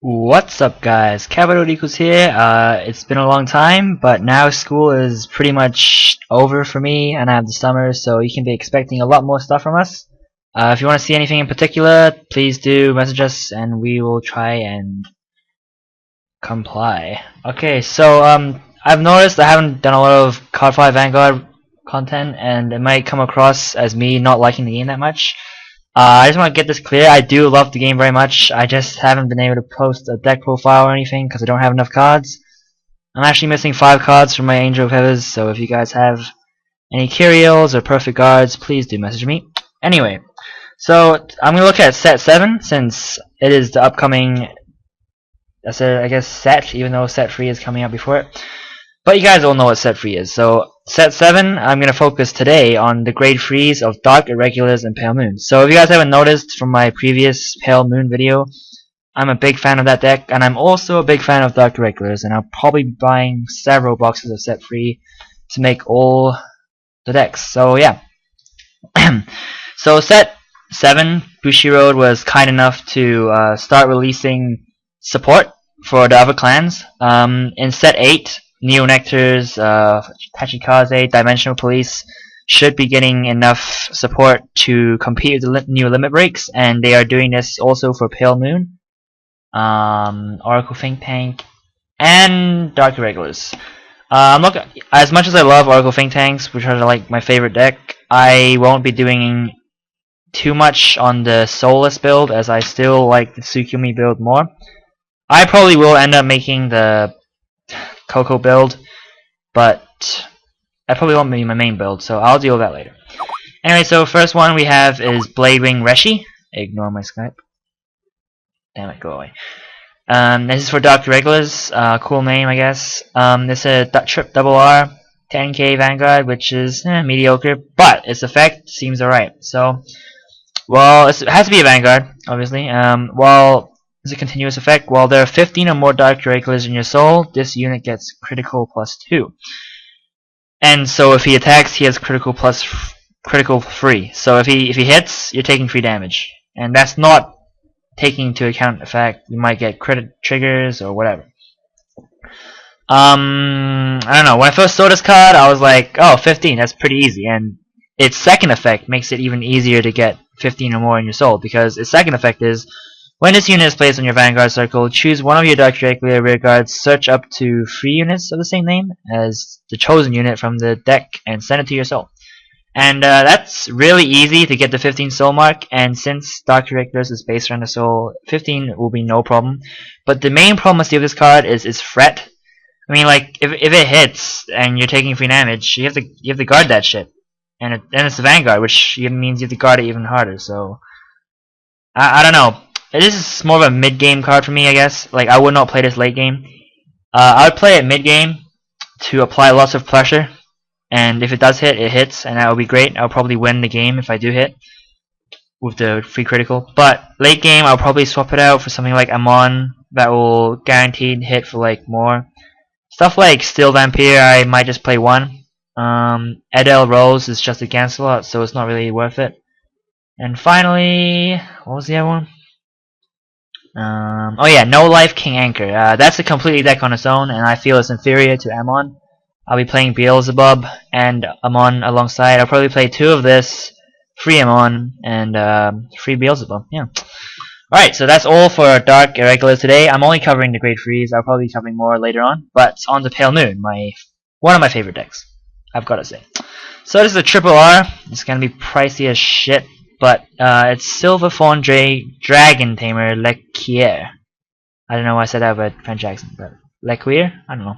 What's up, guys? CapitalDEquals here. It's been a long time, but now school is pretty much over for me, and I have the summer, so you can be expecting a lot more stuff from us. If you want to see anything in particular, please do message us, and we will try and comply. Okay, so I've noticed I haven't done a lot of Codify Vanguard content, and it might come across as me not liking the game that much. I just want to get this clear. I do love the game very much. I just haven't been able to post a deck profile or anything because I don't have enough cards. I'm actually missing 5 cards from my Angel of Heathers, so if you guys have any Curials or Perfect Guards, please do message me. Anyway, so I'm going to look at set 7 since it is the upcoming, I guess, set, even though set 3 is coming out before it. But you guys all know what set 3 is. So set 7, I'm going to focus today on the grade 3s of Dark, Irregulars, and Pale Moon. So if you guys haven't noticed from my previous Pale Moon video, I'm a big fan of that deck, and I'm also a big fan of Dark Irregulars, and I'll probably be buying several boxes of set 3 to make all the decks. So yeah. So set 7, Bushiroad was kind enough to start releasing support for the other clans. In set 8, Neo-Nectars, Tachikaze, Dimensional Police should be getting enough support to compete with the new limit breaks, and they are doing this also for Pale Moon, Oracle Think Tank, and Dark Irregulars. As much as I love Oracle Think Tanks, which are like my favorite deck, I won't be doing too much on the Soulless build, as I still like the Tsukumi build more. I probably will end up making the Coco build, but that probably won't be my main build, so I'll deal with that later. Anyway, so first one we have is Bladewing Reshi. Ignore my Skype. Damn it, go away. This is for Dark Irregulars. Cool name, I guess. This is a Trip Double R 10k Vanguard, which is mediocre, but its effect seems alright. So, well, it has to be a Vanguard, obviously. It's a continuous effect. While there are 15 or more Dark Irregulars in your soul, this unit gets critical +2. And so if he attacks, he has critical free. So if he hits, you're taking free damage. And that's not taking into account the fact you might get crit triggers or whatever. I don't know. When I first saw this card, I was like, oh, 15, that's pretty easy. And its second effect makes it even easier to get 15 or more in your soul, because its second effect is, when this unit is placed on your Vanguard circle, choose one of your Dark Irregular rear guards, search up to 3 units of the same name as the chosen unit from the deck, and send it to your soul. And that's really easy to get the 15 soul mark, and since Dark Irregulars is based around the soul, 15 will be no problem. But the main problem with this card is its threat. I mean, like, if it hits and you're taking free damage, you have to guard that shit. And it's the Vanguard, which means you have to guard it even harder, so I don't know. This is more of a mid-game card for me, I guess. Like, I would not play this late game. I would play it mid-game to apply lots of pressure. And if it does hit, it hits, and that would be great. I'll probably win the game if I do hit with the free critical. But late game, I'll probably swap it out for something like Amon that will guaranteed hit for like more. Stuff like Steel Vampire, I might just play 1. Edel Rose is just a cancel out, so it's not really worth it. And finally, what was the other one? Oh yeah, No Life King Anchor. That's a completely deck on its own, and I feel it's inferior to Amon. I'll be playing Beelzebub and Amon alongside. I'll probably play 2 of this, free Amon, and free Beelzebub. Yeah. Alright, so that's all for Dark Irregulars today. I'm only covering the grade 3s. I'll probably be covering more later on. But on to Pale Moon, one of my favorite decks, I've got to say. So this is a triple R. It's going to be pricey as shit. But it's Silver Fawn Dragon Tamer Lequier. I don't know why I said that with French accent, but Lequier? I don't know.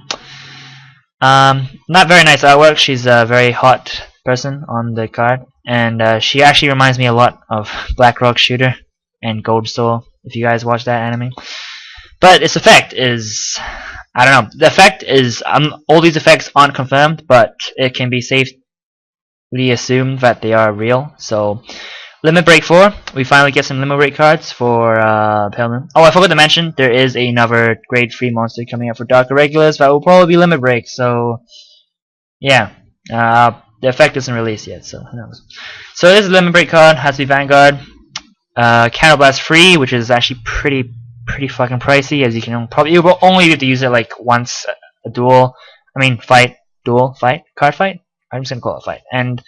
Not very nice artwork. She's a very hot person on the card, and she actually reminds me a lot of Blackrock Shooter and Gold Soul, if you guys watch that anime. But its effect is, I don't know. The effect is, all these effects aren't confirmed, but it can be safely assumed that they are real. So Limit Break 4, we finally get some Limit Break cards for Pale Moon. Oh, I forgot to mention, there is another grade 3 monster coming out for Dark Irregulars that will probably be Limit Break, so yeah. The effect isn't released yet, so who knows. So this is a Limit Break card, has to be Vanguard. Counterblast free, which is actually pretty pretty fucking pricey, as you can probably you will only have to use it like once a duel. I mean, card fight. I'm just gonna call it fight. And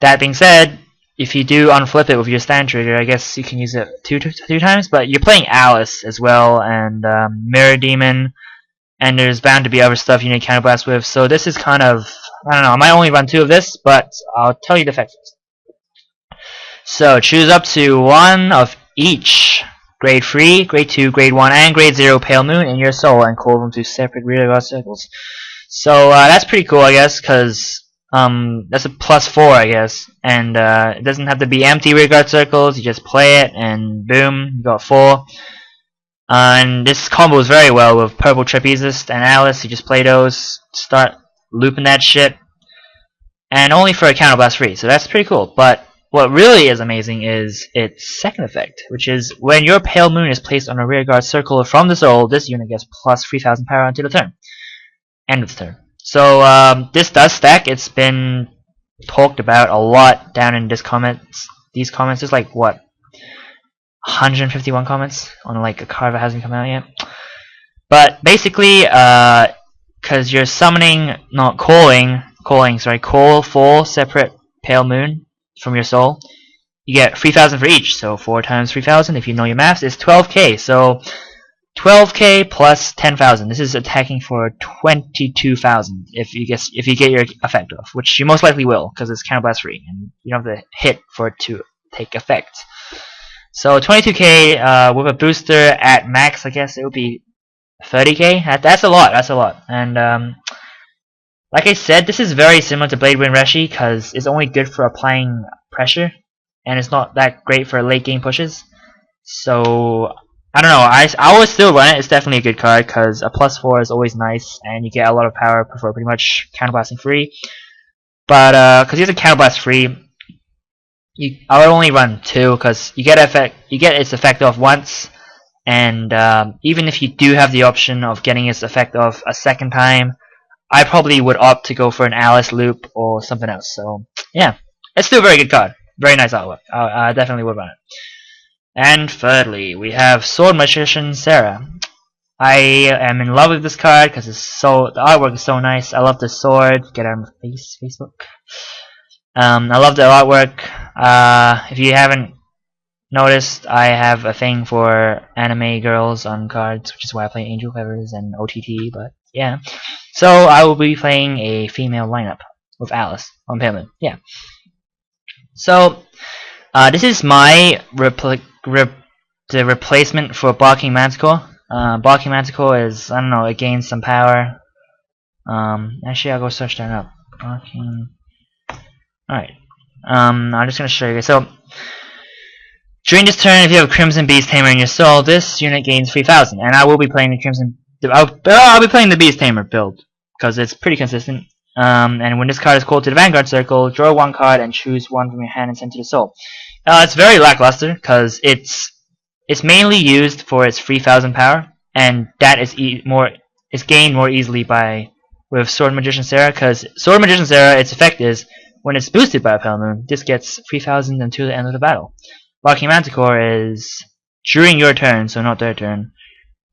that being said, if you do unflip it with your stand trigger, I guess you can use it two times. But you're playing Alice as well, and Mirror Demon, and there's bound to be other stuff you need counterblast with. So this is kind of, I don't know. I might only run 2 of this, but I'll tell you the effects first. So choose up to 1 of each grade 3, grade 2, grade 1, and grade 0 Pale Moon in your soul, and call them to separate rearguard circles. So that's pretty cool, I guess, because that's a +4, I guess, and it doesn't have to be empty rearguard circles. You just play it, and boom, you got 4. And this combos very well with Purple Trapezist and Alice. You just play those, start looping that shit, and only for a counterblast free. So that's pretty cool. But what really is amazing is its second effect, which is when your Pale Moon is placed on a rearguard circle from the soul, this unit gets plus 3,000 power until the turn. End of the turn. So this does stack. It's been talked about a lot down in these comments. There's like what, 151 comments on like a card that hasn't come out yet. But basically, because you're summoning, not calling, call 4 separate Pale Moon from your soul, you get 3,000 for each. So 4 times 3,000, if you know your maths, is 12k. So 12k plus 10,000. This is attacking for 22,000 if you get your effect off, which you most likely will, because it's counterblast free and you don't have to hit for it to take effect. So 22k with a booster at max, I guess it would be 30k. That's a lot. That's a lot. And like I said, this is very similar to Blade Wind Reshi because it's only good for applying pressure, and it's not that great for late game pushes. So I don't know. I would still run it. It's definitely a good card because a +4 is always nice, and you get a lot of power for pretty much counterblasting free. But because you have the counterblast free, I would only run 2 because you get its effect off once, and even if you do have the option of getting its effect off a second time, I probably would opt to go for an Alice loop or something else. So yeah, it's still a very good card. Very nice artwork. I definitely would run it. And thirdly, we have Sword Magician Sarah. I am in love with this card because the artwork is so nice. I love the sword. Get it on Facebook. I love the artwork. If you haven't noticed, I have a thing for anime girls on cards, which is why I play Angel Feathers and OTT. But yeah, so I will be playing a female lineup with Alice on Pale Moon. Yeah. So this is my replacement for Barking Manticore. Barking Manticore is, I don't know, it gains some power. Actually, I'll go search that up. Barking. Alright. I'm just gonna show you. So during this turn, if you have a Crimson Beast Tamer in your soul, this unit gains 3,000. And I will be playing the I'll be playing the Beast Tamer build because it's pretty consistent. And when this card is called to the Vanguard Circle, draw 1 card and choose 1 from your hand and send to the soul. It's very lackluster because it's mainly used for its 3,000 power, and that is gained more easily with Sword Magician Sarah, because Sword Magician Sarah, its effect is when it's boosted by a Pale Moon, this gets 3,000 until the end of the battle. Barking Manticore is during your turn, so not their turn.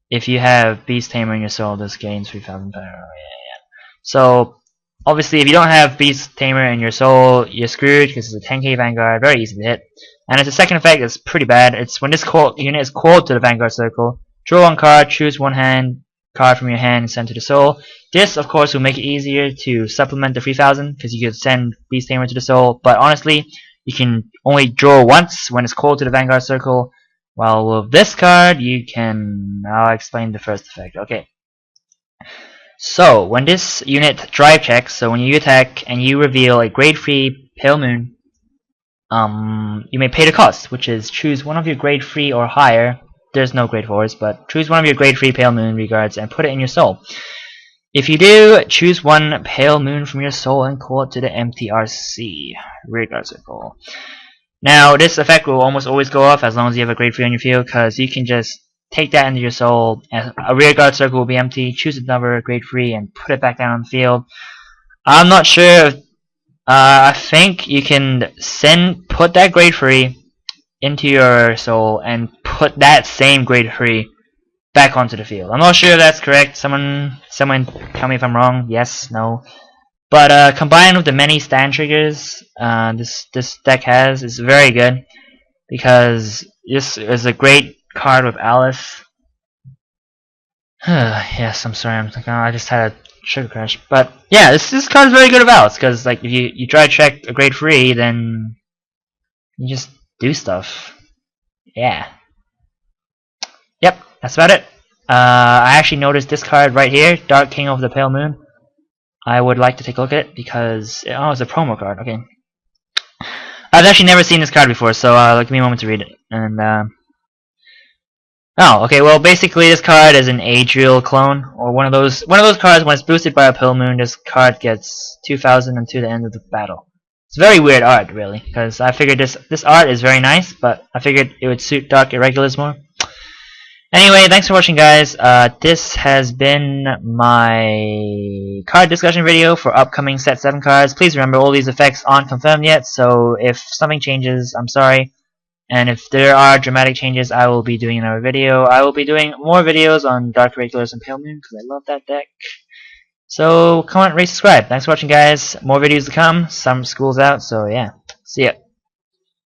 If you have Beast Tamer in your soul, this gains 3,000 power. Yeah. So obviously, if you don't have Beast Tamer in your soul, you're screwed because it's a 10k Vanguard, very easy to hit. And its second effect is pretty bad. It's when this unit is called to the Vanguard Circle, draw 1 card, choose 1 card from your hand and send to the soul. This, of course, will make it easier to supplement the 3,000 because you could send Beast Tamer to the soul. But honestly, you can only draw once when it's called to the Vanguard Circle. While with this card, you can. I'll explain the first effect. Okay. So when this unit drive checks, so when you attack and you reveal a grade 3 Pale Moon, you may pay the cost, which is choose one of your grade 3 or higher. There's no grade 4s, but choose one of your grade 3 Pale Moon regards and put it in your soul. If you do, choose 1 Pale Moon from your soul and call it to the MTRC rearguard circle. Now this effect will almost always go off as long as you have a grade 3 on your field, because you can just take that into your soul, and a rearguard circle will be empty, choose another grade 3 and put it back down on the field. I'm not sure if, I think you can put that grade 3 into your soul and put that same grade 3 back onto the field. I'm not sure if that's correct. Someone tell me if I'm wrong. Yes, no. But combined with the many stand triggers this deck has, is very good because this is a great card with Alice. Yes, I'm sorry. I just had a sugar crash. But yeah, this card is very good with Alice because like if you try to check a grade 3, then you just do stuff. Yeah. Yep, that's about it. I actually noticed this card right here, Dark King of the Pale Moon. I would like to take a look at it because it's a promo card. Okay. I've actually never seen this card before, so give me a moment to read it. And oh, okay. Well, basically, this card is an Adriel clone, or one of those cards. When it's boosted by a Pale Moon, this card gets 2,000 until the end of the battle. It's very weird art, really, because I figured this art is very nice, but I figured it would suit Dark Irregulars more. Anyway, thanks for watching, guys. This has been my card discussion video for upcoming Set 7 cards. Please remember, all these effects aren't confirmed yet, so if something changes, I'm sorry. And if there are dramatic changes, I will be doing another video. I will be doing more videos on Dark Irregulars and Pale Moon, because I love that deck. So, comment, rate, subscribe. Thanks for watching, guys. More videos to come. Some school's out, so yeah. See ya.